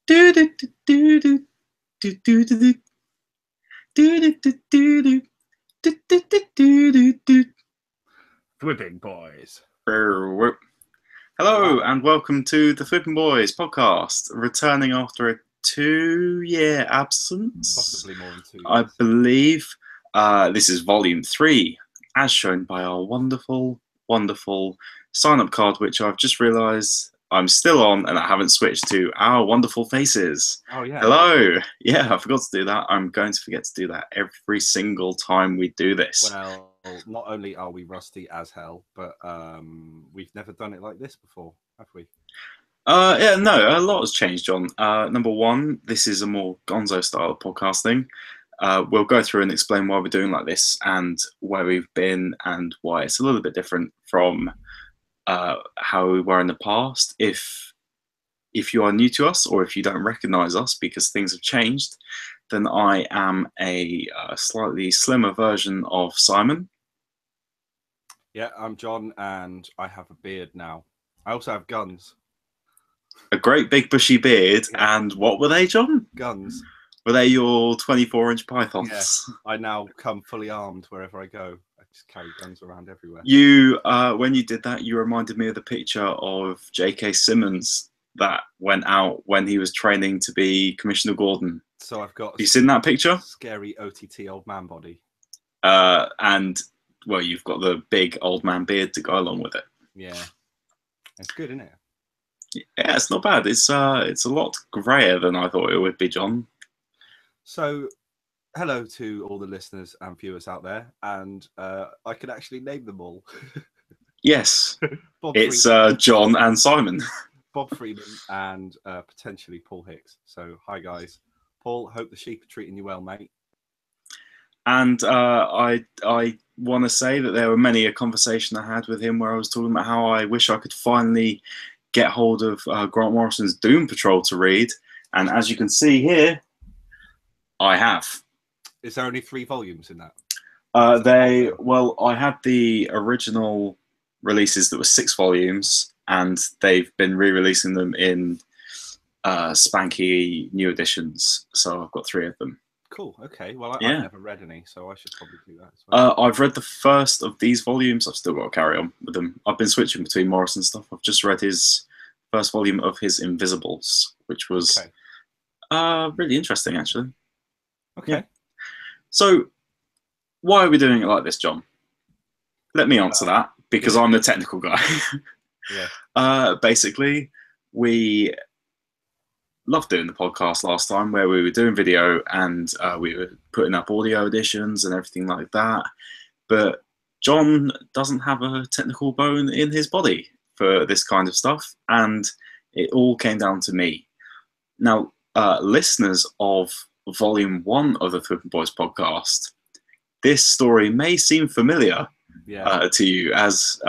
Do do do do do do do do do do do do. Thwipping Boys. Hello and welcome to the Thwipping Boys podcast, returning after a 2-year absence. Possibly more than 2 years. I believe this is volume 3, as shown by our wonderful, wonderful sign-up card, which I've just realised I'm still on and I haven't switched to our wonderful faces. Oh, yeah. Hello. Yeah, I forgot to do that. I'm going to forget to do that every single time we do this. Well, not only are we rusty as hell, but we've never done it like this before, have we? Yeah, no, a lot has changed, John. Number one, this is a more gonzo style of podcasting. We'll go through and explain why we're doing like this and where we've been and why it's a little bit different from how we were in the past. If you are new to us or if you don't recognize us because things have changed, then I am a slightly slimmer version of Simon. Yeah, I'm John and I have a beard now. I also have guns. A great big bushy beard. Yeah. And what were they, John? Guns. Were they your 24-inch pythons? Yeah, I now come fully armed wherever I go. I just carry guns around everywhere. You, when you did that, you reminded me of the picture of J.K. Simmons that went out when he was training to be Commissioner Gordon. So I've got. Have you seen that picture? Scary OTT old man body. And well, you've got the big old man beard to go along with it. Yeah, it's good, isn't it? Yeah, it's not bad. It's a lot grayer than I thought it would be, John. So, hello to all the listeners and viewers out there, and I could actually name them all. Yes, it's John and Simon. Bob Freeman and potentially Paul Hicks. So, hi guys. Paul, hope the sheep are treating you well, mate. And I want to say that there were many a conversation I had with him where I was talking about how I wish I could finally get hold of Grant Morrison's Doom Patrol to read. And as you can see here, I have. Is there only 3 volumes in that? I had the original releases that were 6 volumes, and they've been re-releasing them in spanky new editions. So I've got 3 of them. Cool. Okay. Well, I've never read any, so I should probably do that as well. I've read the first of these volumes. I've still got to carry on with them. I've been switching between Morrison stuff. I've just read his first volume of his Invisibles, which was really interesting, actually. Okay. Yeah. So, why are we doing it like this, John? Let me answer that, because I'm the technical guy. Yeah. Basically, we loved doing the podcast last time where we were doing video and we were putting up audio editions and everything like that. But John doesn't have a technical bone in his body for this kind of stuff. And it all came down to me. Now, listeners of Volume 1 of the Thwipping Boys podcast, this story may seem familiar to you as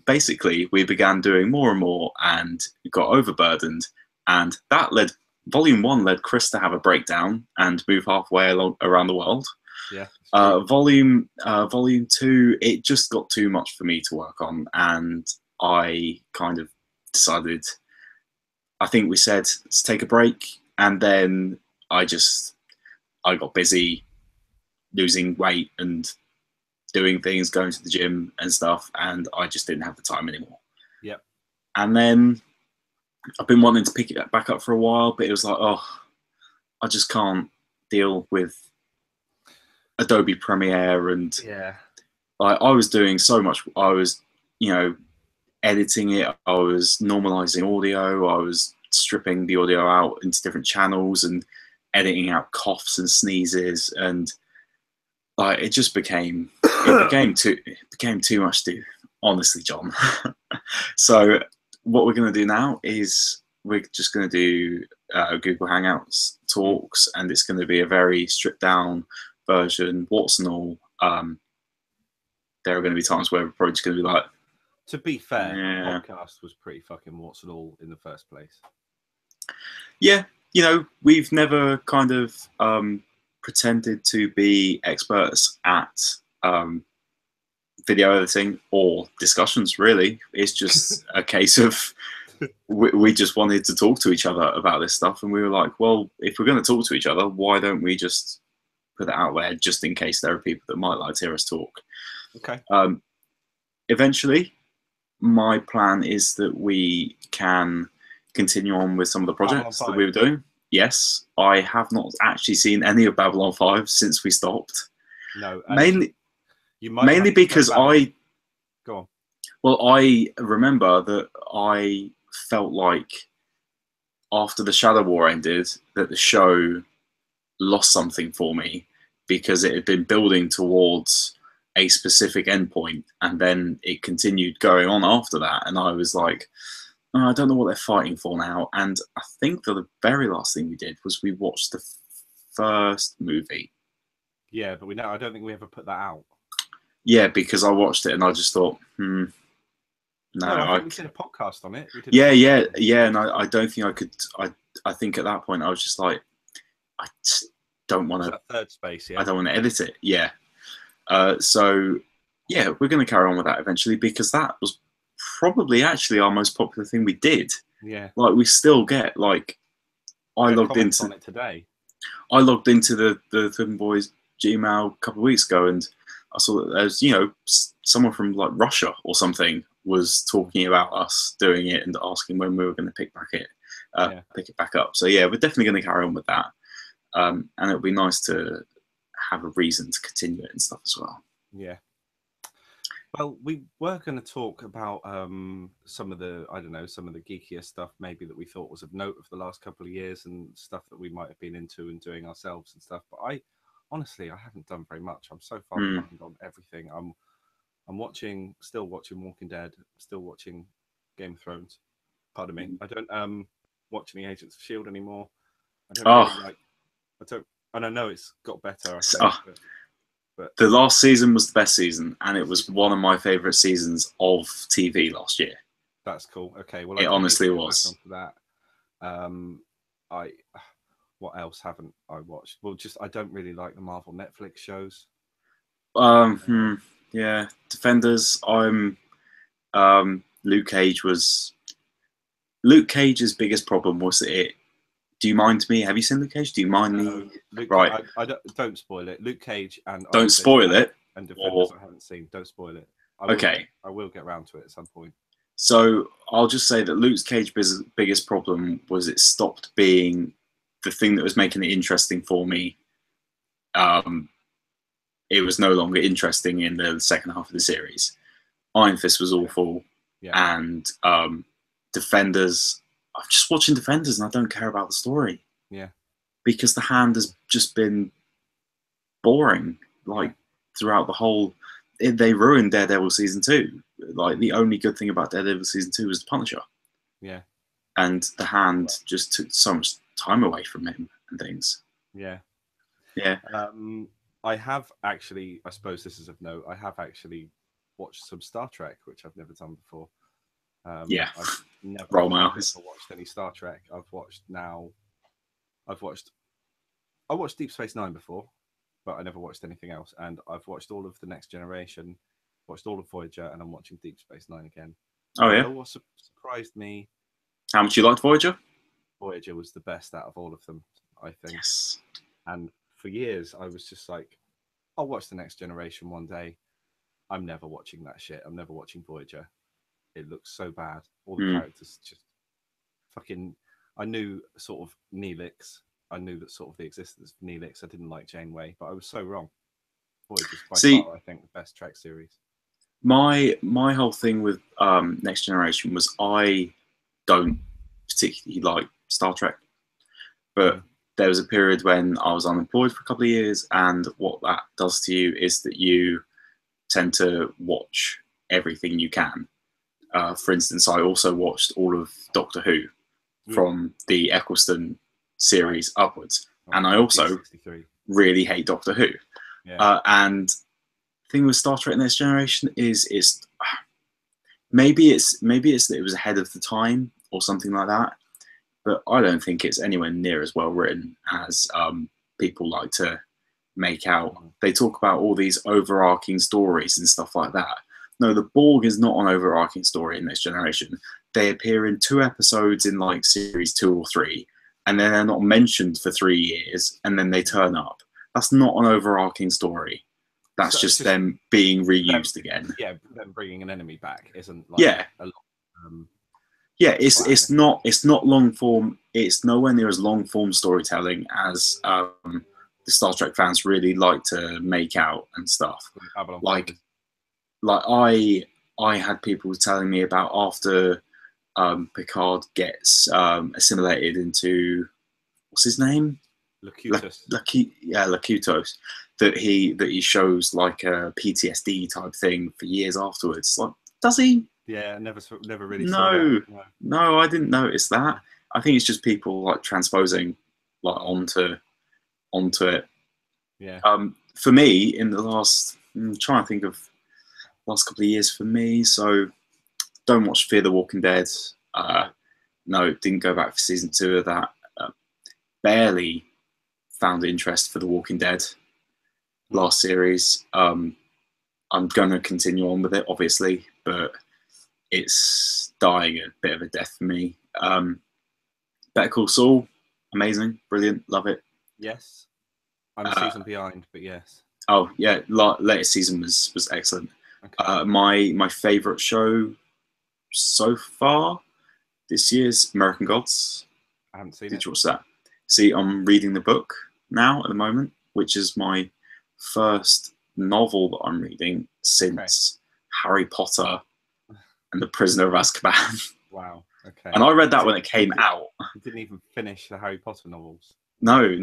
basically we began doing more and more and got overburdened. And that led Volume 1 led Chris to have a breakdown and move halfway around the world. Yeah. Volume 2, it just got too much for me to work on, and I kind of decided. I think we said let's take a break, and then I got busy losing weight and doing things, going to the gym and stuff, and I just didn't have the time anymore. Yeah. And then I've been wanting to pick it back up for a while, but it was like, I just can't deal with Adobe Premiere and I was doing so much. I was, editing it. I was normalizing audio. I was stripping the audio out into different channels and editing out coughs and sneezes, and it just became too much to do, honestly, John. So what we're going to do now is we're just going to do Google Hangouts talks, and it's going to be a very stripped down version, warts and all. There are going to be times where we're probably just going to be like... To be fair, the podcast was pretty fucking warts and all in the first place. Yeah, we've never kind of pretended to be experts at video editing or discussions, really. It's just a case of we just wanted to talk to each other about this stuff, and we were like, well, if we're going to talk to each other, why don't we just put it out there, just in case there are people that might like to hear us talk. Okay. Eventually, my plan is that we can continue on with some of the projects that we were doing. Yes, I have not actually seen any of Babylon 5 since we stopped. No, mainly because I. Go on. Well, I remember that I felt like after the Shadow War ended, that the show lost something for me because it had been building towards a specific endpoint, and then it continued going on after that. And I was like, oh, I don't know what they're fighting for now. And I think that the very last thing we did was we watched the first movie. Yeah, but I don't think we ever put that out. Yeah, because I watched it and I just thought, no, I think we did a podcast on it. Yeah, and I don't think I could. I think at that point I was just like, I just don't want to. Third space, yeah. I don't want to edit it. Yeah. So yeah, we're going to carry on with that eventually, because that was probably actually our most popular thing we did. Yeah. Like, we still get like, I logged into on it today. I logged into the Thwipping Boys Gmail a couple of weeks ago, and I saw that there's, someone from like Russia or something was talking about us doing it and asking when we were going to pick it back up. So yeah, we're definitely going to carry on with that, and it'll be nice to have a reason to continue it and stuff as well. Yeah. Well, we were going to talk about some of the geekier stuff maybe that we thought was of note of the last couple of years, and stuff that we might have been into and doing ourselves and stuff. But I haven't done very much. I'm so far behind on everything. I'm still watching Walking Dead, still watching Game of Thrones. Pardon me. I don't watch any Agents of S.H.I.E.L.D. anymore. And I know it's got better, I think, but the last season was the best season, and it was one of my favourite seasons of TV last year. That's cool. Okay, well, it honestly was. That. What else haven't I watched? Well, I don't really like the Marvel Netflix shows. Yeah, Defenders. Luke Cage's biggest problem was that it. Do you mind me? Have you seen Luke Cage? Do you mind me? Right. I don't spoil it. Luke Cage and don't spoil it. And Defenders I haven't seen. Don't spoil it. I will get around to it at some point. So I'll just say that Luke Cage's biggest problem was it stopped being the thing that was making it interesting for me. It was no longer interesting in the second half of the series. Iron Fist was awful, and Defenders. I'm just watching Defenders and I don't care about the story. Yeah. Because the Hand has just been boring, throughout the whole. They ruined Daredevil season 2. Like, the only good thing about Daredevil season 2 was the Punisher. Yeah. And the Hand just took so much time away from him and things. Yeah. Yeah. I have actually, I suppose this is of note, I have actually watched some Star Trek, which I've never done before. I've never watched any Star Trek. I watched Deep Space Nine before, but I never watched anything else. And I've watched all of The Next Generation, watched all of Voyager, and I'm watching Deep Space Nine again. Oh, yeah? What surprised me... How much you liked Voyager? Voyager was the best out of all of them, I think. Yes. And for years, I was just like, I'll watch The Next Generation one day. I'm never watching that shit. I'm never watching Voyager. It looks so bad. All the characters just fucking... I knew sort of Neelix. I knew that sort of the existence of Neelix. I didn't like Janeway, but I was so wrong. Voyager's by far, I think, the best Trek series. My whole thing with Next Generation was I don't particularly like Star Trek, but there was a period when I was unemployed for a couple of years, and what that does to you is that you tend to watch everything you can. For instance, I also watched all of Doctor Who from the Eccleston series upwards, and I also really hate Doctor Who. And the thing with Star Trek Next Generation is it's maybe it's that it was ahead of the time or something like that, but I don't think it's anywhere near as well written as people like to make out. They talk about all these overarching stories and stuff like that, No, the Borg is not an overarching story in this generation. They appear in 2 episodes in like series 2 or 3, and then they're not mentioned for 3 years, and then they turn up. That's not an overarching story. That's So just them being reused again. Yeah, them bringing an enemy back isn't like yeah. a lot. Yeah, it's not long form. It's nowhere near as long form storytelling as the Star Trek fans really like to make out and stuff. Like I had people telling me about after Picard gets assimilated into, what's his name? Locutus. That he shows like a PTSD type thing for years afterwards. Like, does he? Yeah, never really. No, I didn't notice that. I think it's just people like transposing like onto it. Yeah. For me, in the last, I'm trying to think of last couple of years for me. So, don't watch Fear the Walking Dead. No, didn't go back for season 2 of that. Barely found interest for The Walking Dead last series. I'm going to continue on with it, obviously, but it's dying a bit of a death for me. Better Call Saul, amazing, brilliant, love it. Yes, I'm a season behind, but yes. Oh yeah, latest season was excellent. Okay. My favorite show so far this year's American Gods. I haven't seen it. Did you watch that? See, I'm reading the book now at the moment, which is my first novel that I'm reading since Harry Potter and the Prisoner of Azkaban. Wow. Okay. And I read that when it came out. You didn't even finish the Harry Potter novels. No.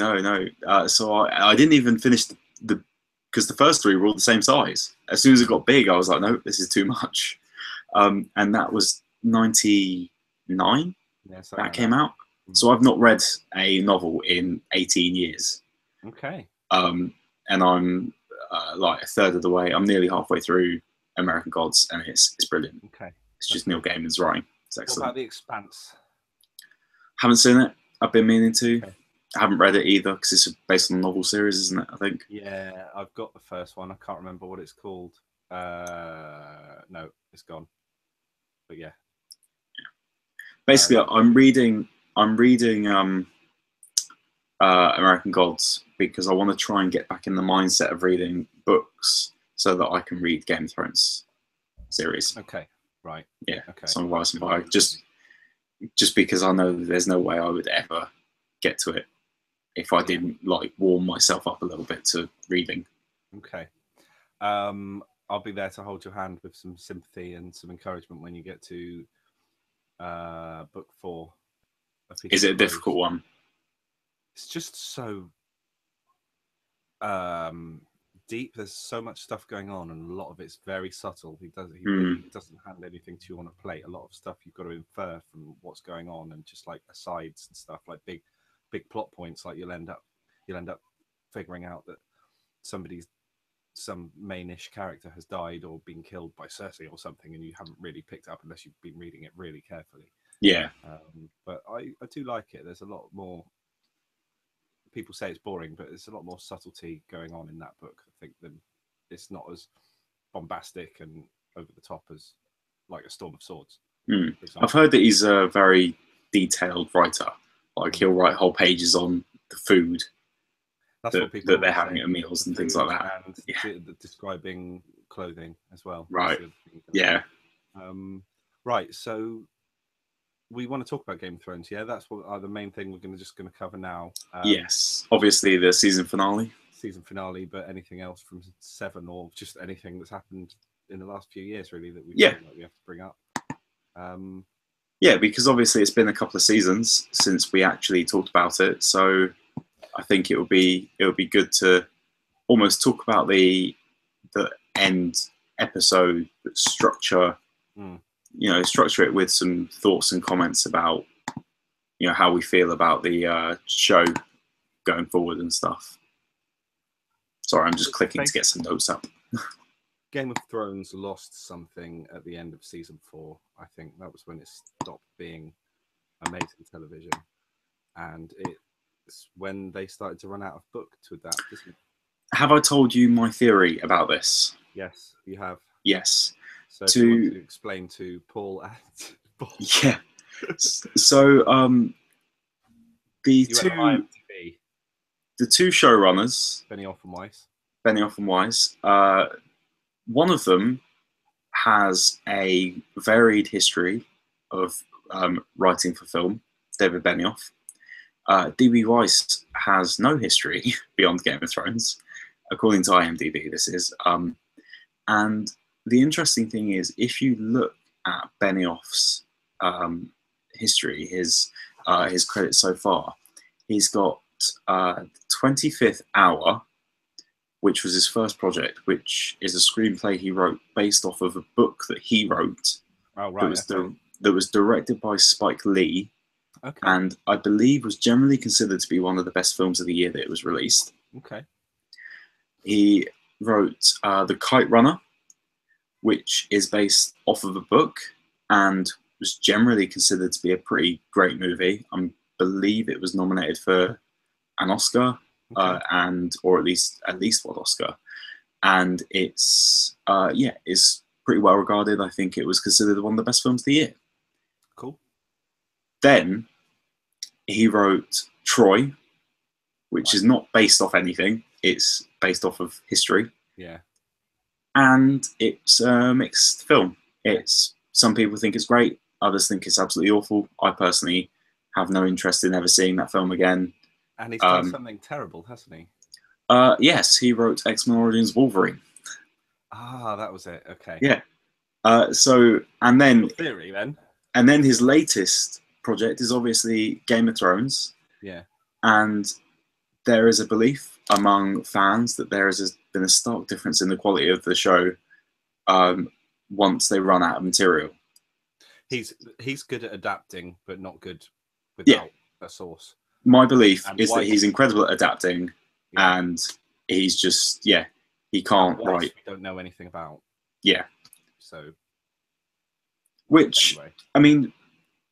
So I didn't even finish the because the first 3 were all the same size. As soon as it got big, I was like, no, this is too much. And that was 99. Yeah, that came out. So I've not read a novel in 18 years. Okay. And I'm like a third of the way. I'm nearly halfway through American Gods, and it's brilliant. Okay. It's just Neil Gaiman's writing. It's excellent. What about The Expanse? Haven't seen it. I've been meaning to. Okay. I haven't read it either because it's based on a novel series, isn't it? I think. Yeah, I've got the first one. I can't remember what it's called. No, it's gone. But yeah. Basically, I'm reading American Gods because I want to try and get back in the mindset of reading books so that I can read Game of Thrones series. Okay, right. Yeah. Okay. Some advice and by just because I know that there's no way I would ever get to it if I didn't like warm myself up a little bit to reading. Okay. I'll be there to hold your hand with some sympathy and some encouragement when you get to book 4. Is it a difficult one? It's just so deep. There's so much stuff going on, and a lot of it's very subtle. He really doesn't hand anything to you on a plate. A lot of stuff you've got to infer from what's going on, and just like asides and stuff, like big plot points. Like you'll end up figuring out that some mainish character has died or been killed by Cersei or something, and you haven't really picked up unless you've been reading it really carefully. Yeah. But I do like it. There's a lot more. People say it's boring, but there's a lot more subtlety going on in that book. I think than it's not as bombastic and over the top as like A Storm of Swords. I've heard that he's a very detailed writer. Like he'll write whole pages on the food that they're having at meals and things like that. And describing clothing as well. Right. Yeah. Right. So we want to talk about Game of Thrones. Yeah, that's what the main thing we're going to cover now. Yes. Obviously, the season finale. But anything else from 7 or just anything that's happened in the last few years, really, that we feel like we have to bring up. Yeah, because obviously it's been a couple of seasons since we actually talked about it, so I think it would be good to almost talk about the end episode structure. Structure it with some thoughts and comments about how we feel about the show going forward and stuff. Sorry, I'm just clicking to get some notes up. Game of Thrones lost something at the end of season 4. I think that was when it stopped being amazing television, and it's when they started to run out of book to adapt, isn't it? Have I told you my theory about this? Yes, you have. Yes. So if you want to explain to Paul and Paul. Yeah. So the two showrunners, Benioff and Weiss. One of them has a varied history of writing for film, David Benioff. D.B. Weiss has no history beyond Game of Thrones, according to IMDb. This is, and the interesting thing is, if you look at Benioff's history, his credits so far, he's got 25th Hour, which was his first project, which is a screenplay he wrote based off of a book that he wrote. Oh, right. That was directed by Spike Lee. Okay. And I believe was generally considered to be one of the best films of the year that it was released. Okay. He wrote The Kite Runner, which is based off of a book and was generally considered to be a pretty great movie. I believe it was nominated for an Oscar, or at least one Oscar. And it's pretty well regarded. I think it was considered one of the best films of the year. Cool. Then he wrote Troy, which is not based off anything. It's based off of history. Yeah. And it's a mixed film. Some people think it's great. Others think it's absolutely awful. I personally have no interest in ever seeing that film again. And he's done something terrible, hasn't he? Yes, he wrote X-Men Origins Wolverine. Ah, that was it. Okay. Yeah. And then theory then. And then his latest project is obviously Game of Thrones. Yeah. And there is a belief among fans that there has been a stark difference in the quality of the show once they run out of material. He's good at adapting, but not good without a source. My belief is that he's incredible at adapting, and he's just he can't write. We don't know anything about. Yeah. So. Which anyway. I mean,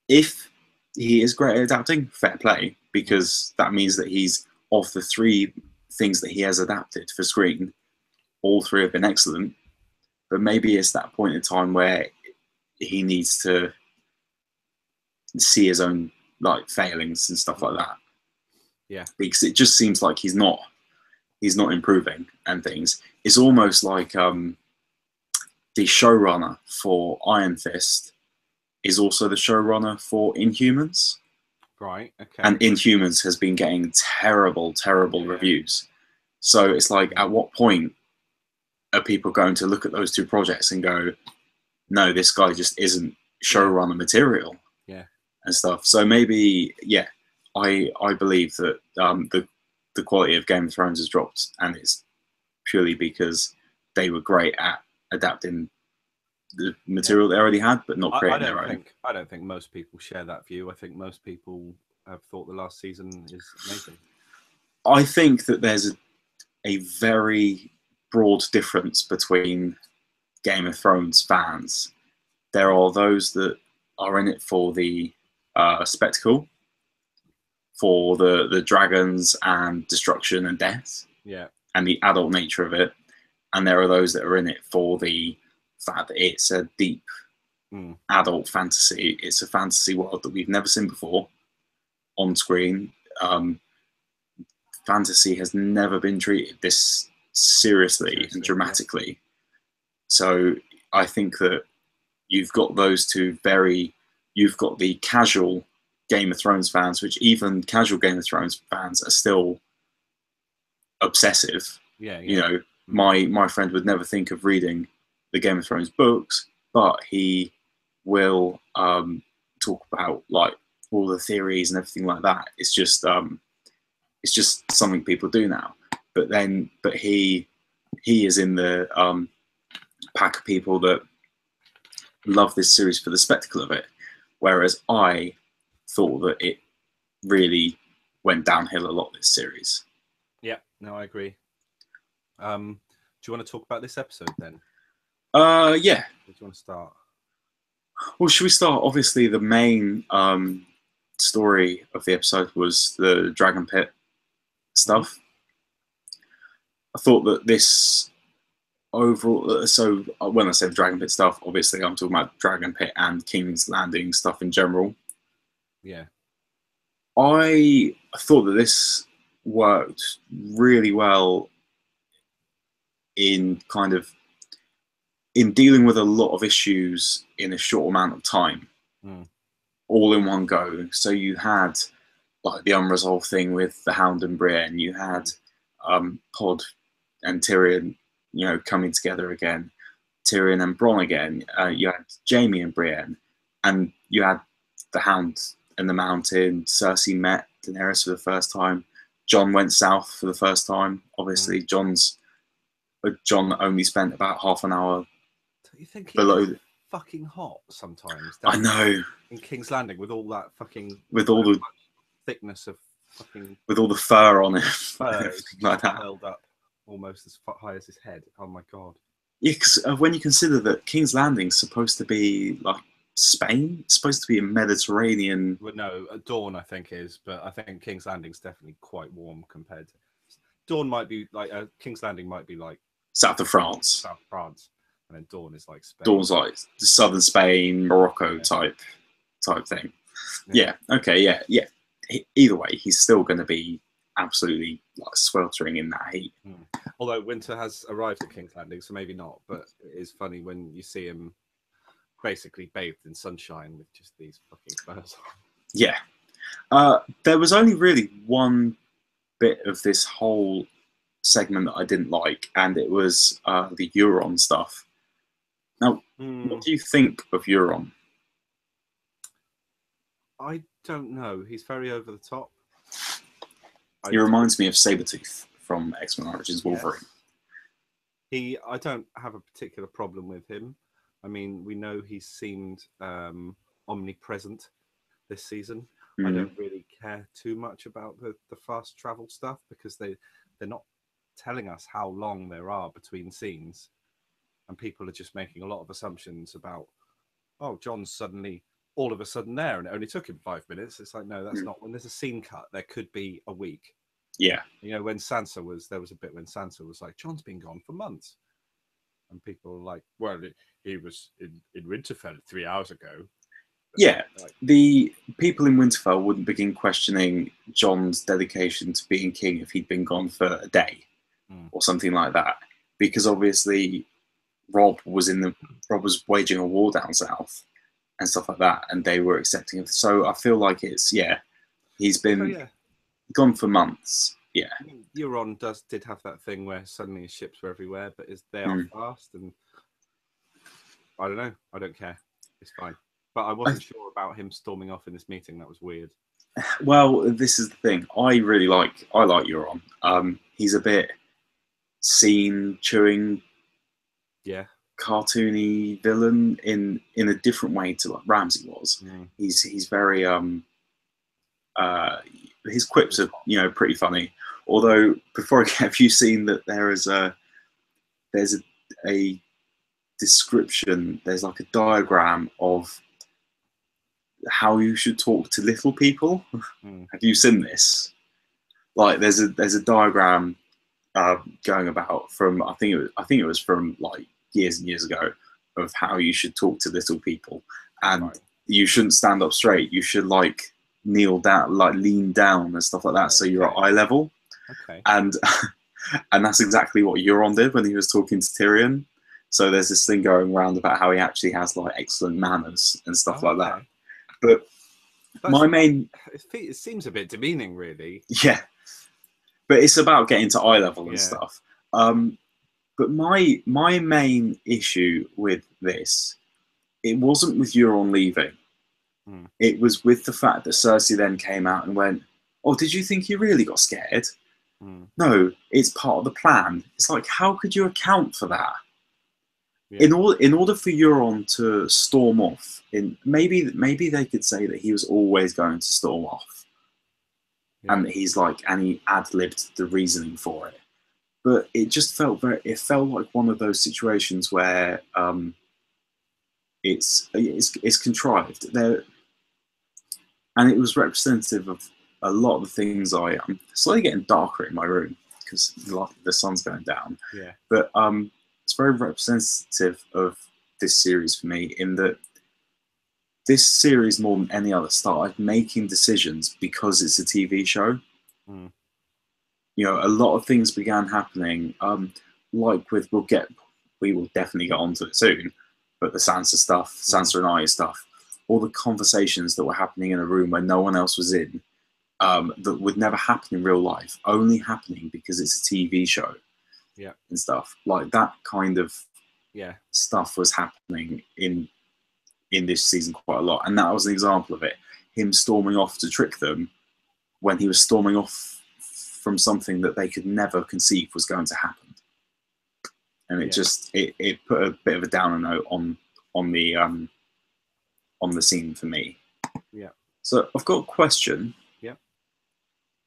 if he is great at adapting, fair play, because that means that he's of the three things that he has adapted for screen, all three have been excellent. But maybe it's that point in time where he needs to see his own failings and stuff like that. Yeah, because it just seems like he's not improving and things. It's almost like the showrunner for Iron Fist is also the showrunner for Inhumans. Right. Okay. And Inhumans has been getting terrible reviews. So it's like, at what point are people going to look at those two projects and go, no, this guy just isn't showrunner material? Yeah. And stuff. So maybe, I believe that the quality of Game of Thrones has dropped, and it's purely because they were great at adapting the material they already had, but not creating their own. I don't think most people share that view. I think most people have thought the last season is amazing. I think that there's a very broad difference between Game of Thrones fans. There are those that are in it for the spectacle, for the dragons and destruction and death, and the adult nature of it. And there are those that are in it for the fact that it's a deep adult fantasy. It's a fantasy world that we've never seen before on screen. Fantasy has never been treated this seriously and dramatically. Yeah. So I think that you've got those two you've got the casual Game of Thrones fans, which even casual Game of Thrones fans are still obsessive. Yeah. You know, my friend would never think of reading the Game of Thrones books, but he will talk about all the theories and everything like that. It's just something people do now. But he is in the pack of people that love this series for the spectacle of it, whereas I thought that it really went downhill a lot this series. Yeah, no, I agree. Do you want to talk about this episode then? Yeah. Where do you want to start? Well, should we start? Obviously, the main story of the episode was the Dragon Pit stuff. I thought that this overall, so when I said Dragon Pit stuff, obviously I'm talking about Dragon Pit and King's Landing stuff in general. Yeah. I thought that this worked really well in kind of in dealing with a lot of issues in a short amount of time, all in one go. So you had like the unresolved thing with the Hound and Brienne. You had Pod and Tyrion, you know, coming together again. Tyrion and Bronn again. You had Jaime and Brienne, and you had the Hound and the Mountain. Cersei met Daenerys for the first time. Jon went south for the first time. Obviously, Jon only spent about half an hour. Don't you think below fucking hot sometimes? I know. In King's Landing with all that fucking with all the thickness of fucking with all the fur on it, like that, held up almost as high as his head. Oh my god! Yeah, because when you consider that King's Landing's supposed to be like Spain, it's supposed to be a Mediterranean. Well, no, Dawn I think is, but I think King's Landing's definitely quite warm compared to. Dawn might be like King's Landing might be like south of France. South of France. And then Dawn is like Spain. Dawn's like southern Spain, Morocco type thing. Yeah. Okay. Yeah. Either way, he's still going to be absolutely like sweltering in that heat. Although winter has arrived at King's Landing, so maybe not. But it is funny when you see him basically bathed in sunshine with just these fucking furs on. Yeah. There was only really one bit of this whole segment that I didn't like, and it was the Euron stuff. Now, what do you think of Euron? I don't know. He's very over the top. He reminds me of Sabretooth from X-Men Origins Wolverine. Yes. I don't have a particular problem with him. I mean, we know he seemed omnipresent this season. I don't really care too much about the fast travel stuff because they're not telling us how long there are between scenes. And people are just making a lot of assumptions about, oh, John's suddenly all of a sudden there, and it only took him 5 minutes. It's like, no, that's not. When there's a scene cut, there could be a week. Yeah. You know, when Sansa was, there was a bit when Sansa was like, John's been gone for months. And people were like, well, he was in Winterfell 3 hours ago. Yeah. The people in Winterfell wouldn't begin questioning John's dedication to being king if he'd been gone for a day or something like that. Because obviously Rob was waging a war down south and stuff like that, and they were accepting it. So I feel like he's been gone for months. Yeah, I mean, Euron did have that thing where suddenly his ships were everywhere, but they are fast, and I don't know. I don't care. It's fine. But I wasn't sure about him storming off in this meeting. That was weird. Well, this is the thing. I like Euron. He's a bit scene chewing. Yeah. Cartoony villain in a different way to like Ramsay was. He's very his quips are pretty funny. Although before have you seen that there's a description, there's like a diagram of how you should talk to little people. Have you seen this? Like there's a diagram going about from I think it was from like years and years ago of how you should talk to little people, and you shouldn't stand up straight. You should like kneel down, like lean down and stuff like that, so you're at eye level. And that's exactly what Euron did when he was talking to Tyrion. So there's this thing going around about how he actually has like excellent manners and stuff like that. But it seems a bit demeaning, really. Yeah, but it's about getting to eye level and stuff. But my main issue with this, it wasn't with Euron leaving. It was with the fact that Cersei then came out and went, "Oh, did you think you really got scared? No, it's part of the plan." It's like, how could you account for that? In order for Euron to storm off, maybe they could say that he was always going to storm off, and he ad-libbed the reasoning for it. But it just felt like one of those situations where it's contrived there, and it was representative of a lot of the things I'm slowly getting darker in my room because the sun's going down. Yeah. But it's very representative of this series for me, in that this series, more than any other, started making decisions because it's a TV show. Mm. You know, a lot of things began happening, like with, we will definitely get onto it soon, but the Sansa stuff, Sansa and Arya stuff, all the conversations that were happening in a room where no one else was in, that would never happen in real life, only happening because it's a TV show. Yeah. And stuff like that kind of stuff was happening in this season quite a lot, and that was an example of it. Him storming off to trick them when he was storming off from something that they could never conceive was going to happen, and it just it put a bit of a downer note on the scene for me. Yeah. So I've got a question. Yeah.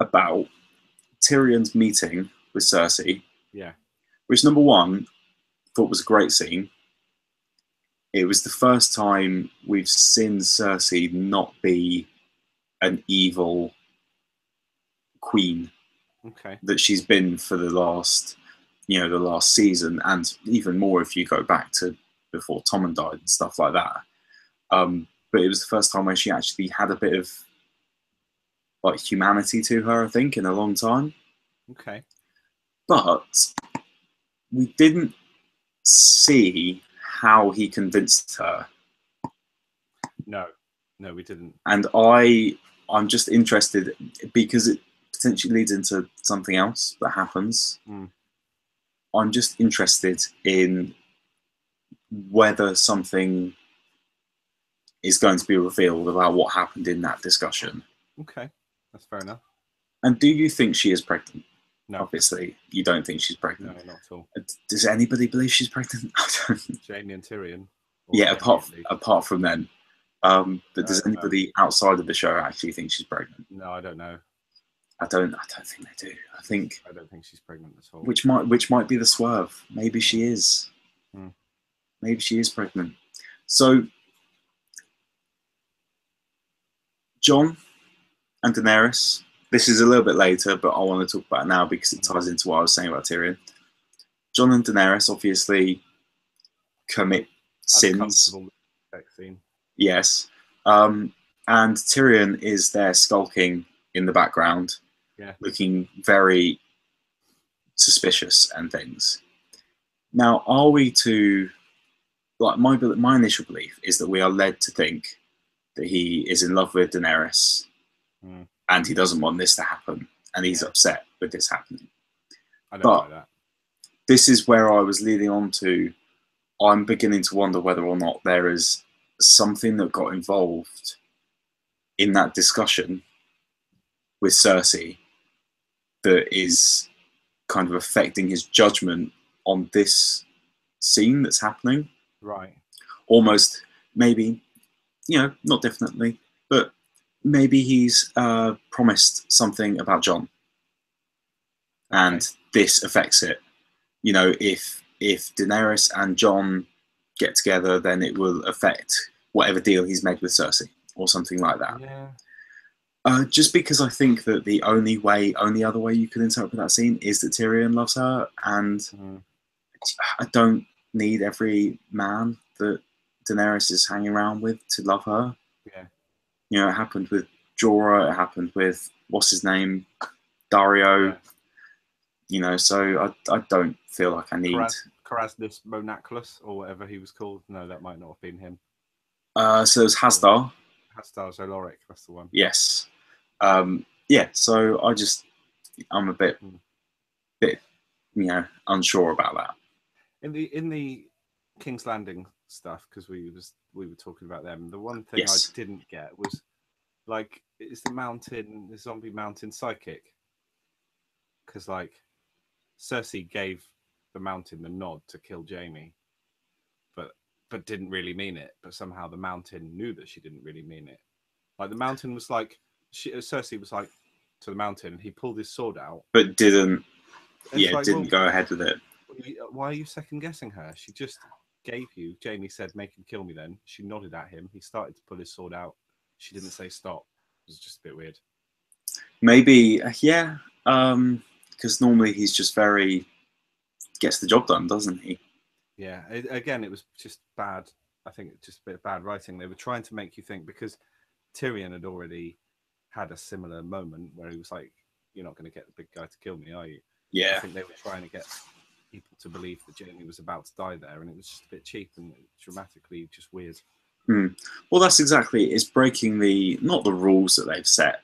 About Tyrion's meeting with Cersei. Yeah. Which, number one, thought was a great scene. It was the first time we've seen Cersei not be an evil queen that she's been for the last season, and even more if you go back to before Tommen died and stuff like that. But it was the first time where she actually had a bit of like humanity to her, I think, in a long time. Okay. But we didn't see how he convinced her. No, we didn't. And I'm just interested, because it potentially leads into something else that happens. I'm just interested in whether something is going to be revealed about what happened in that discussion. Okay, that's fair enough. And do you think she is pregnant? No. Obviously, you don't think she's pregnant. No, not at all. Does anybody believe she's pregnant? Jaime and Tyrion. Yeah, apart from them. But does anybody outside of the show actually think she's pregnant? No, I don't know. I don't think they do. I don't think she's pregnant at all. Which might be the swerve. Maybe she is. Maybe she is pregnant. So Jon and Daenerys. This is a little bit later, but I want to talk about it now because it ties into what I was saying about Tyrion. Jon and Daenerys obviously commit sins. Sex scene. Yes. And Tyrion is there skulking in the background, looking very suspicious and things. Now, are we to, like, my initial belief is that we are led to think that he is in love with Daenerys and he doesn't want this to happen and he's upset with this happening. I don't know that. This is where I was leading on to. I'm beginning to wonder whether or not there is something that got involved in that discussion with Cersei that is kind of affecting his judgment on this scene that's happening. Right. Almost, maybe, not definitely, but maybe he's promised something about Jon. And this affects it. If Daenerys and Jon get together, then it will affect whatever deal he's made with Cersei or something like that. Yeah. Just because I think that the only other way you could interpret that scene is that Tyrion loves her, and I don't need every man that Daenerys is hanging around with to love her. Yeah. It happened with Jorah, it happened with, what's his name, Dario. So I don't feel like I need... Carasdis Monaclus, or whatever he was called. No, that might not have been him. So it's Hasdar. Hasdar Zoloric, that's the one. Yes. So I'm a bit unsure about that. In the King's Landing stuff, because we were talking about them, the one thing I didn't get was, like, is the zombie mountain psychic? Because, like, Cersei gave the mountain the nod to kill Jaime, but didn't really mean it. But somehow the mountain knew that she didn't really mean it. Like, the mountain was like, Cersei was like to the mountain, and he pulled his sword out, but didn't go ahead with it. Why are you second guessing her? She just gave you. Jaime said, "Make him kill me." Then she nodded at him. He started to pull his sword out. She didn't say stop. It was just a bit weird. Maybe, because normally he's just gets the job done, doesn't he? Yeah, again, it was just bad. I think it's just a bit of bad writing. They were trying to make you think, because Tyrion had already had a similar moment where he was like, "You're not going to get the big guy to kill me, are you?" Yeah. I think they were trying to get people to believe that Jaime was about to die there, and it was just a bit cheap and dramatically just weird. Well, that's exactly it. It's breaking not the rules that they've set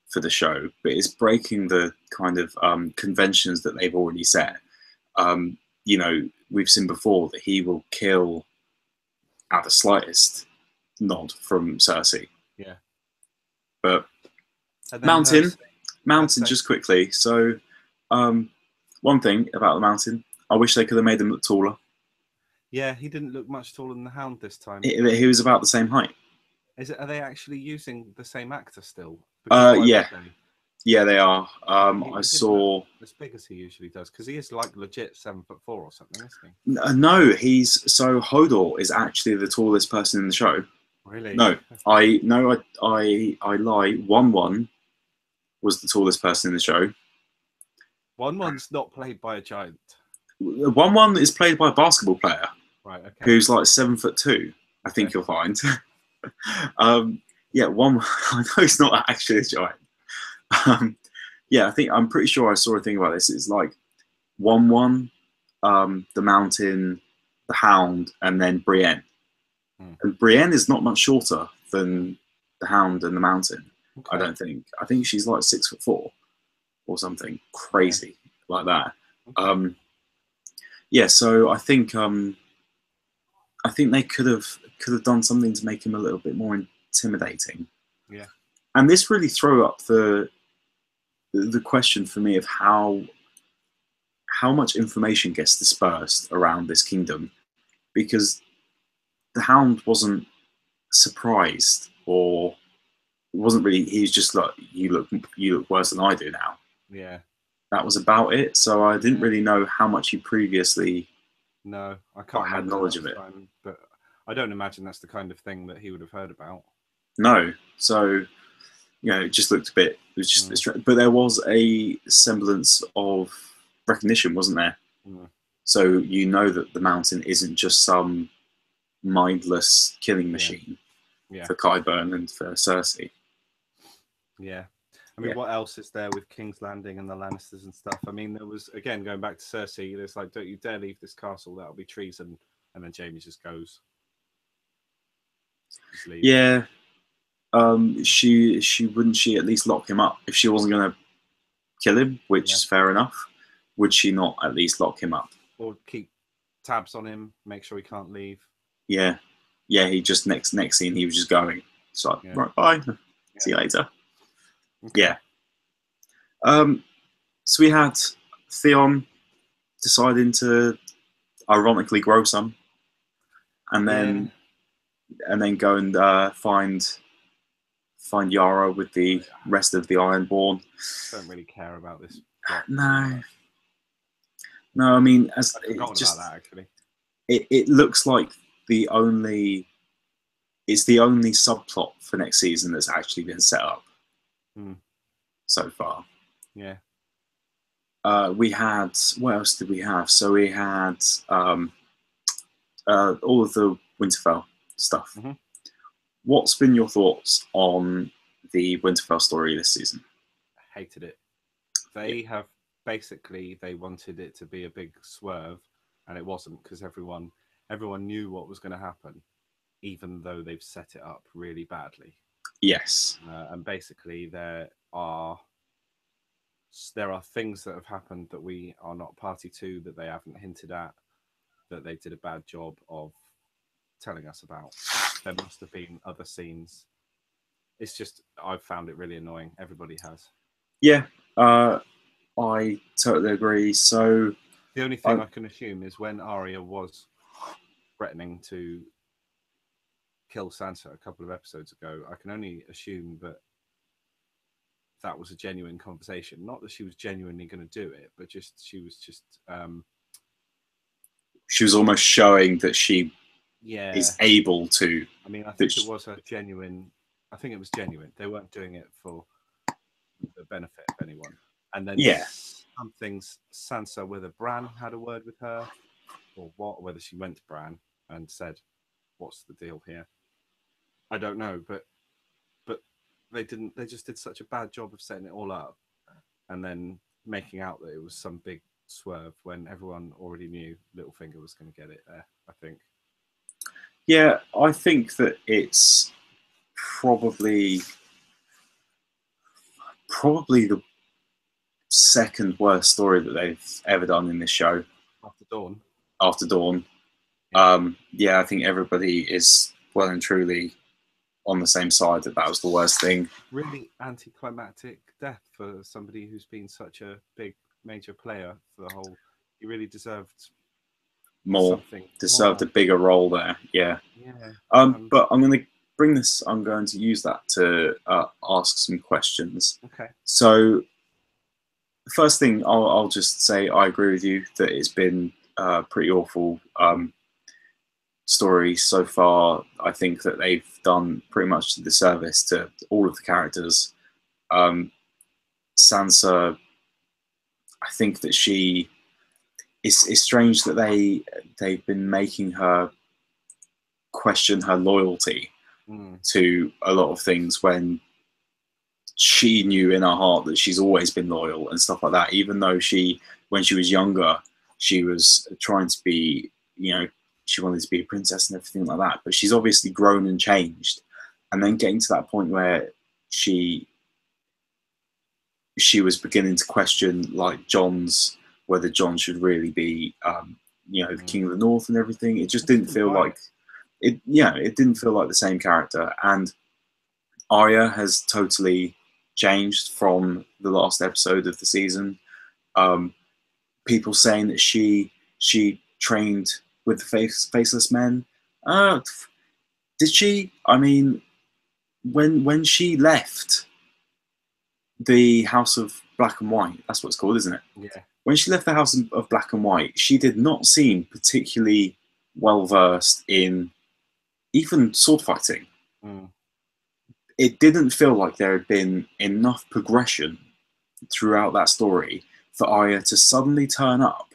for the show, but it's breaking the kind of conventions that they've already set. You know, we've seen before that he will kill at the slightest nod from Cersei. Yeah. But Mountain, just quickly. So, one thing about the Mountain, I wish they could have made him look taller. Yeah, he didn't look much taller than the Hound this time. He was about the same height. Are they actually using the same actor still? Yeah. Yeah, they are. I saw as big as he usually does, because he is like legit 7'4" or something, isn't he? No, Hodor is actually the tallest person in the show. Really? No, I lie. 1-1 was the tallest person in the show. 1-1's not played by a giant. 1-1 is played by a basketball player, right? Okay. Who's like 7'2". I think you'll find. Yeah, 1. I know it's not actually a giant. Yeah, I'm pretty sure I saw a thing about this. It's like 1-1, the Mountain, the Hound, and then Brienne. And Brienne is not much shorter than the Hound and the Mountain. Okay. I don't think. I think she's like 6'4" or something crazy like that. Okay. Yeah, so I think they could have done something to make him a little bit more intimidating. Yeah. And this really threw up the question for me of how much information gets dispersed around this kingdom, because the Hound wasn't surprised, or wasn't really. He was just like, you look worse than I do now. Yeah. That was about it. So I didn't really know how much he previously. No, I can't had knowledge of it. Time, but I don't imagine that's the kind of thing that he would have heard about. No. So, it just looked a bit. It was just, but there was a semblance of recognition, wasn't there? So that the Mountain isn't just some mindless killing machine for Qyburn and for Cersei. Yeah. I mean, what else is there with King's Landing and the Lannisters and stuff? I mean, there was, again, going back to Cersei, there's like, don't you dare leave this castle, that'll be treason. And then Jaime just goes. Yeah. She wouldn't she at least lock him up if she wasn't going to kill him, which is fair enough. Would she not at least lock him up? Or keep tabs on him, make sure he can't leave. Yeah. Yeah, he just, next scene, he was just going. So, right, bye. See you later. Okay. Yeah. So we had Theon deciding to ironically grow some, and then go and find Yara with the rest of the Ironborn. Don't really care about this. No, I mean, I've forgotten about that, actually. It looks like it's the only subplot for next season that's actually been set up so far. Yeah. We had, what else did we have? So we had all of the Winterfell stuff. What's been your thoughts on the Winterfell story this season? I hated it. They have basically, they wanted it to be a big swerve, and it wasn't, because everyone knew what was going to happen, even though they've set it up really badly. Yes. And basically there are things that have happened that we are not party to, that they haven't hinted at, that they did a bad job of telling us about. There must have been other scenes. It's just, I've found it really annoying. Everybody has. Yeah, I totally agree. So the only thing I can assume is when Arya was threatening to kill Sansa a couple of episodes ago, I can only assume that was a genuine conversation. Not that she was genuinely going to do it, but she was almost showing that she is able to. I mean, I think it was a genuine. I think it was genuine. They weren't doing it for the benefit of anyone. And then some things, Sansa, whether Bran had a word with her or what, whether she went to Bran and said, "What's the deal here?" I don't know, but they didn't. They just did such a bad job of setting it all up, and then making out that it was some big swerve when everyone already knew Littlefinger was going to get it there. I think. Yeah, I think that it's probably the second worst story that they've ever done in this show. After Dawn. After Dawn. Yeah, I think everybody is well and truly on the same side that was the worst thing. Really anticlimactic death for somebody who's been such a big major player for the whole. He really deserved more. Deserved a bigger role there. Yeah. But I'm going to use that to ask some questions. Okay. So the first thing I'll just say, I agree with you that it's been pretty awful story so far. I think that they've done pretty much the disservice to all of the characters. Sansa, I think that it's strange that they've been making her question her loyalty to a lot of things when she knew in her heart that she's always been loyal and stuff like that, even though when she was younger, she was trying to be, she wanted to be a princess and everything like that, but she's obviously grown and changed. And then getting to that point where she was beginning to question like whether Jon should really be, the King of the North and everything. It just didn't feel like it. Yeah, it didn't feel like the same character. And Arya has totally changed from the last episode of the season. People saying that she trained with the faceless men. Did she? I mean, when she left the House of Black and White, that's what it's called, isn't it? Yeah. When she left the House of Black and White, she did not seem particularly well versed in even sword fighting. It didn't feel like there had been enough progression throughout that story for Arya to suddenly turn up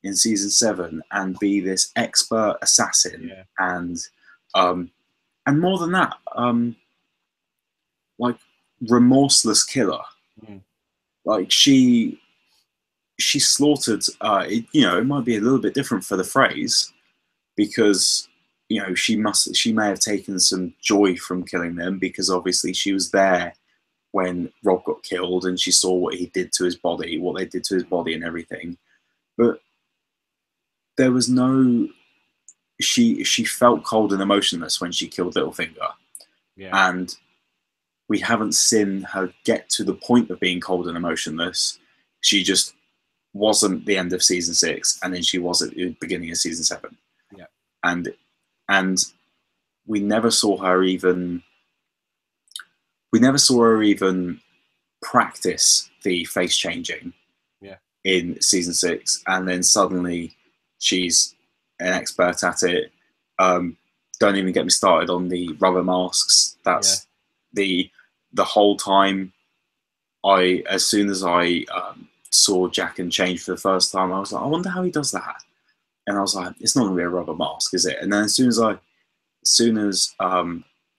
in season 7 and be this expert assassin, and more than that, like remorseless killer. Like she slaughtered. It might be a little bit different for the phrase because she may have taken some joy from killing them because obviously she was there when Rob got killed and she saw what he did to his body, what they did to his body and everything. But there was no. She felt cold and emotionless when she killed Littlefinger, and we haven't seen her get to the point of being cold and emotionless. She just wasn't the end of season 6, and then she was at the beginning of season 7. Yeah, and we never saw her even. We never saw her even practice the face changing. In season 6, and then suddenly she's an expert at it. Don't even get me started on the rubber masks. That's the whole time. As soon as I saw Jaqen change for the first time, I was like, I wonder how he does that. And I was like, it's not gonna be a rubber mask, is it? And then as soon as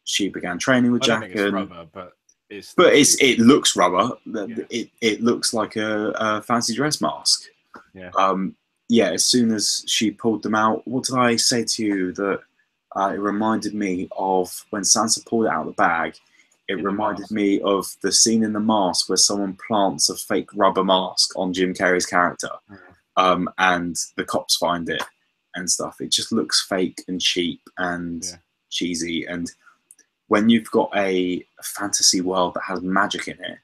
she began training with Jaqen, it looks rubber. It looks like a fancy dress mask. As soon as she pulled them out, what did I say to you that it reminded me of when Sansa pulled it out of the bag? It reminded me of the scene in The Mask where someone plants a fake rubber mask on Jim Carrey's character, and the cops find it and stuff. It just looks fake and cheap and cheesy. And when you've got a fantasy world that has magic in it,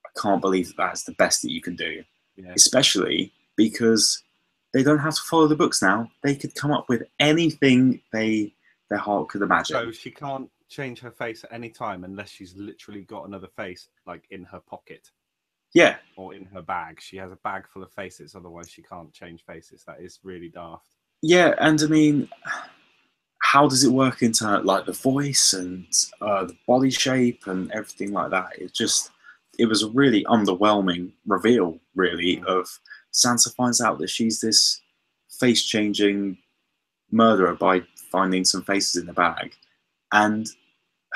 I can't believe that's the best that you can do. Especially because they don't have to follow the books now. They could come up with anything their heart could imagine. So she can't change her face at any time unless she's literally got another face like in her pocket. Yeah. Or in her bag. She has a bag full of faces, otherwise she can't change faces. That is really daft. Yeah, and I mean, how does it work into like the voice and the body shape and everything like that? It was a really underwhelming reveal, really, of Sansa finds out that she's this face-changing murderer by finding some faces in the bag, and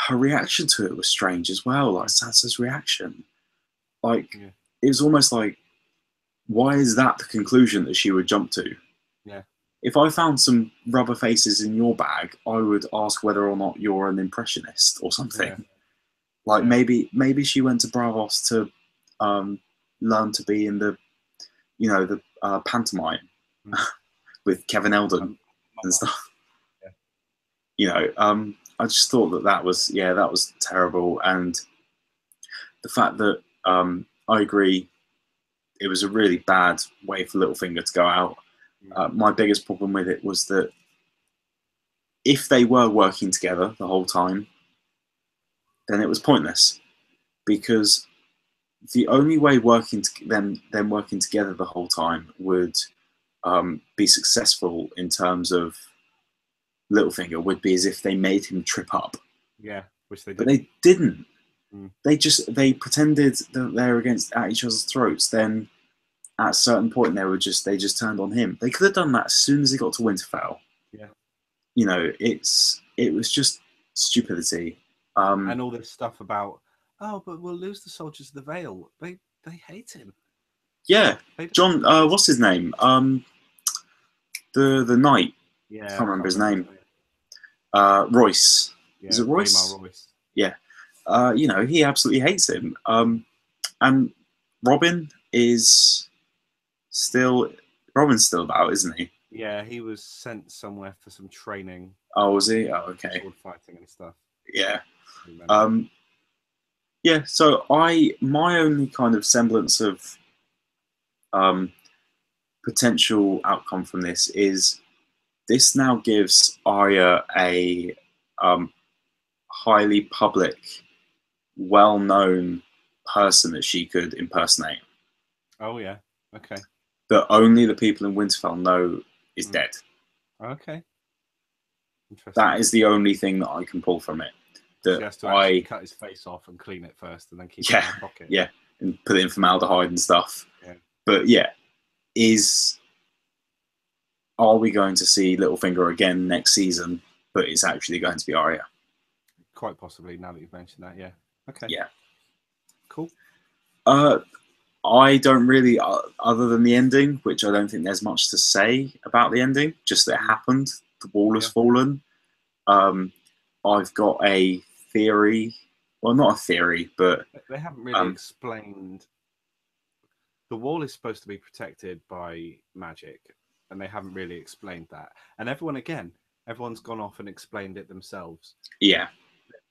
her reaction to it was strange as well. Like Sansa's reaction, like it was almost like, why is that the conclusion that she would jump to? Yeah. If I found some rubber faces in your bag, I would ask whether or not you're an impressionist or something. Yeah. Like maybe she went to Bravos to learn to be in the, you know, the pantomime with Kevin Eldon and stuff. Yeah. You know, I just thought that was terrible, and the fact that I agree, it was a really bad way for Littlefinger to go out. My biggest problem with it was that if they were working together the whole time, then it was pointless, because the only way them working together the whole time would be successful in terms of Littlefinger would be as if they made him trip up. Yeah, which they did. But they didn't. They pretended that they're at each other's throats. Then at a certain point, they just turned on him. They could have done that as soon as they got to Winterfell. Yeah, you know, it was just stupidity. And all this stuff about, oh, but we'll lose the soldiers of the Vale. They hate him. Yeah, John. What's his name? The knight. Yeah, I can't remember his name. Royce. Yeah, is it Royce? Royce? Yeah. You know, he absolutely hates him. And Robin is still about, isn't he? Yeah, he was sent somewhere for some training. Oh, was he? Oh, okay. Sword fighting and stuff. Yeah. Yeah. So my only kind of semblance of potential outcome from this is this now gives Arya a highly public, well-known person that she could impersonate. Oh yeah. Okay. That only the people in Winterfell know is dead. Okay. Interesting. That is the only thing that I can pull from it. That she has to actually cut his face off and clean it first, and then keep it in her pocket. Yeah, and put it in formaldehyde and stuff. Yeah. But yeah, are we going to see Littlefinger again next season? But it's actually going to be Arya. Quite possibly. Now that you've mentioned that, yeah. Okay. Yeah. Cool. I don't really, other than the ending, which I don't think there's much to say about the ending. Just that it happened. The wall has fallen. I've got a theory. Well, not a theory, but they haven't really explained. The wall is supposed to be protected by magic, and they haven't really explained that. And everyone's gone off and explained it themselves. Yeah.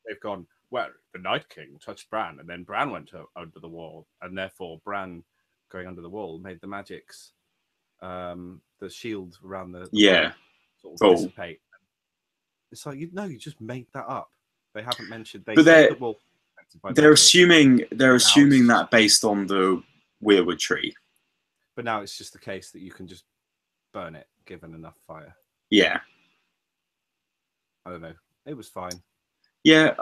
They've gone, well, the Night King touched Bran, and then Bran went under the wall, and therefore Bran going under the wall made the magics, the shield around the wall sort of dissipate. It's like, you just made that up. They haven't mentioned. They're assuming that based on the weirwood tree. But now it's just the case that you can just burn it given enough fire. Yeah. I don't know. It was fine. Yeah.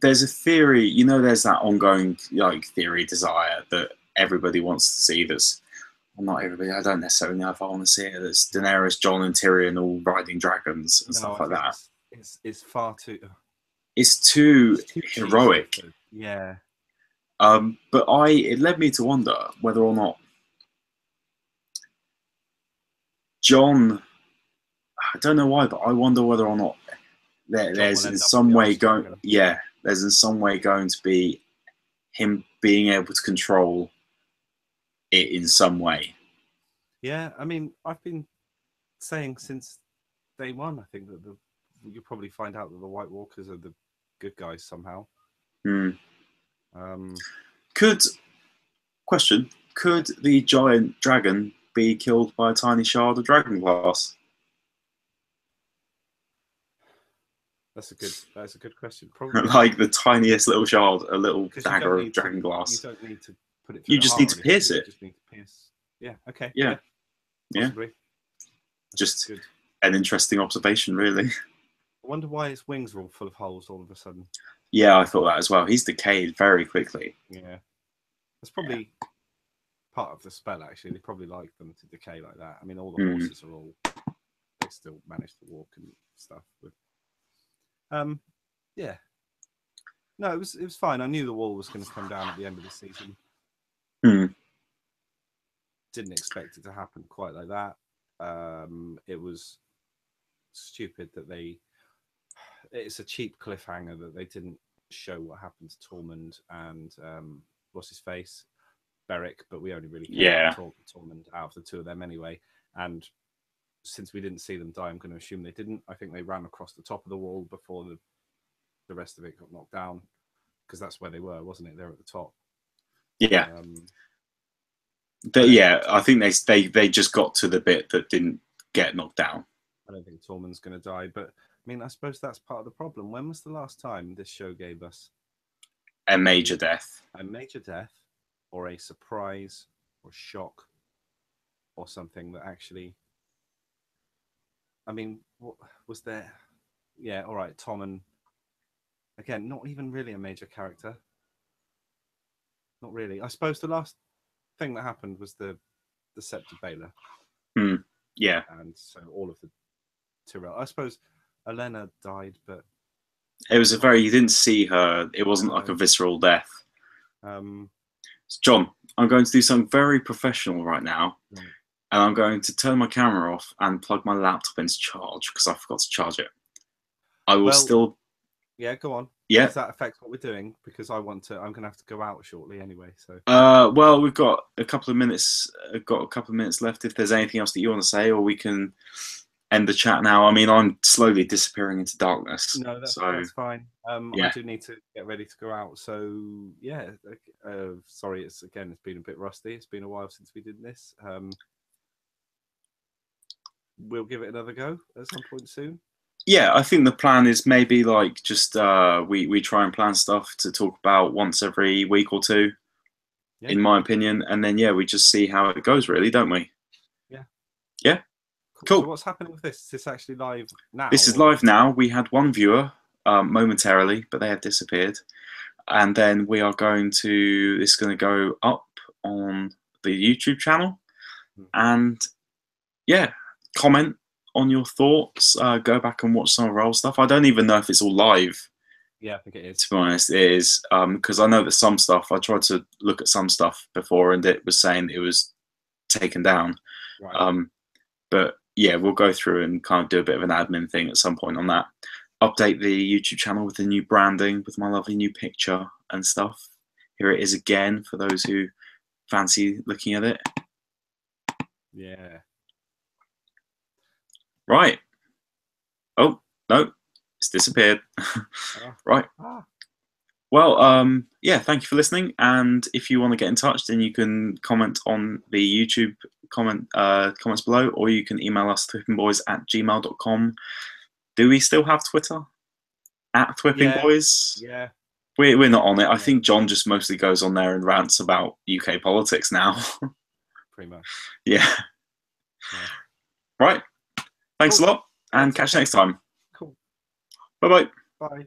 There's a theory. There's that ongoing theory desire that everybody wants to see. That's not everybody. I don't necessarily know if I want to see it. That's Daenerys, Jon, and Tyrion all riding dragons and stuff like that. It's far too. It's too heroic. Yeah. But it led me to wonder whether or not Jon. I don't know why, but I wonder whether or not there's in some way going. Yeah, there's in some way going to be him being able to control it in some way. Yeah, I mean, I've been saying since day one, I think that you'll probably find out that the White Walkers are the good guys somehow. Could the giant dragon be killed by a tiny shard of dragon glass? That's a good question. Probably like the tiniest little shard, a little dagger of dragon glass. You don't need to put it. You just need to pierce it. You just need to pierce. Yeah. Okay. Yeah. Possibly. Just good. An interesting observation, really. I wonder why his wings are all full of holes all of a sudden. Yeah, I thought that as well. He's decayed very quickly. Yeah. That's probably part of the spell, actually. They probably like them to decay like that. I mean, all the horses are all... They still manage to walk and stuff. But, yeah. No, it was fine. I knew the wall was going to come down at the end of the season. Didn't expect it to happen quite like that. It was stupid that it's a cheap cliffhanger that they didn't show what happened to Tormund and what's his face, Beric, but we only really care about Tormund out of the two of them anyway. And since we didn't see them die, I'm going to assume they didn't. I think they ran across the top of the wall before the rest of it got knocked down, because that's where they were, wasn't it? They're at the top. Yeah. I think they just got to the bit that didn't get knocked down. I don't think Tormund's going to die, but I mean, I suppose that's part of the problem. When was the last time this show gave us a major death? A major death, or a surprise, or shock, or something that actually... I mean, what was there? Yeah, all right, Tommen. Again, not even really a major character. Not really. I suppose the last thing that happened was the Sept of Baelor. Yeah. And so all of the Tyrell. I suppose Olenna died, but... It was you didn't see her. It wasn't like a visceral death. John, I'm going to do something very professional right now. And I'm going to turn my camera off and plug my laptop into charge because I forgot to charge it. I will still... Yeah, go on. Yeah. Does that affect what we're doing? Because I'm going to have to go out shortly anyway. So. Well, we've got a couple of minutes. Left. If there's anything else that you want to say, or we can end the chat now. I mean, I'm slowly disappearing into darkness. No, that's fine. I do need to get ready to go out. So yeah, sorry. It's been a bit rusty. It's been a while since we did this. We'll give it another go at some point soon. Yeah, I think the plan is maybe like just we try and plan stuff to talk about once every week or two, in my opinion, and then we just see how it goes, really, don't we? Yeah. Yeah. Cool. So what's happening with this? Is this actually live now? This is live now. We had one viewer momentarily, but they have disappeared, and then we are going to. This is going to go up on the YouTube channel, and comment on your thoughts. Go back and watch some of our old stuff. I don't even know if it's all live. Yeah, I think it is. To be honest, it is, because I know that some stuff, I tried to look at some stuff before and it was saying it was taken down. Right. But yeah, we'll go through and kind of do a bit of an admin thing at some point on that. Update the YouTube channel with the new branding, with my lovely new picture and stuff. Here it is again for those who fancy looking at it. Yeah. Right. Oh, no, it's disappeared. Right. Well, thank you for listening. And if you want to get in touch, then you can comment on the YouTube comments below, or you can email us thwippingboys@gmail.com. Do we still have Twitter? @thwippingboys? Yeah. We're not on it. I think John just mostly goes on there and rants about UK politics now. Pretty much. Yeah. Right. Thanks a lot, and catch you next time. Cool. Bye-bye. Bye.